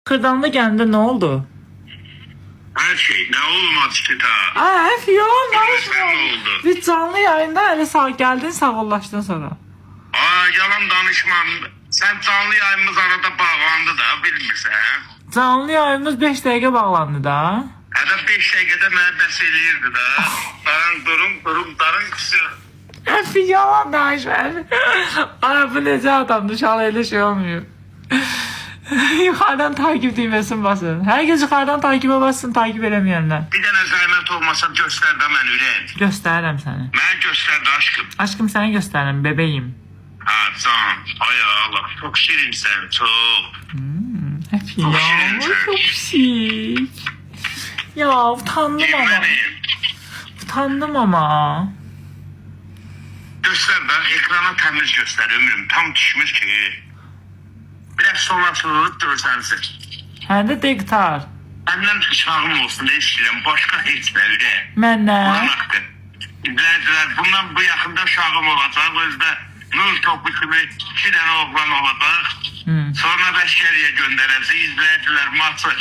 Kırdanlı geldi, ne oldu? Her şey ne olmadı ki ta. Ay yok, Ne oldu? biz canlı yayında öyle sağ geldin, sağollaştın sonra. Yalan danışmam. Sen canlı yayımız arada bağlandı da bilmirsən. Canlı yayımız 5 dəqiqə bağlandı da. Hədə 5 dəqiqədə mənə bəs eləyirdi da. Darın darın küsür. Hep yalan danışma. Ay bu necə adamdır, şal öyle şey olmuyor. Yukarıdan takip düğmesini basın. Herkes yukarıdan takibe bassın, takip edemeyenler. Bir dənə zəhmət olmasa göstər də mən ürəyim. Gösteririm seni. Mən göstər də aşkım. Aşkım seni gösteririm, bebeğim. Ha can. Ay Allah. Çok şirinsən, çok. Hep ya, çok pis. Ya utandım ama. Girməliyim. Utandım ama. Göstər də ekrana təmiz göstər ömrüm. Tam düşmüş ki. Biraz sonra sığırıb dursənsin. Hə də dektar. Məndən uşağım olsun istəyirəm. Başqa heç nə ürək. Məndən. İzləyicilər, bundan bu yaxında uşağım olacaq. Özdə nur topu kimi 2 dənə oğlan olacaq. Sonra Bəşkəriyə göndərəcək. İzləyicilər maçı.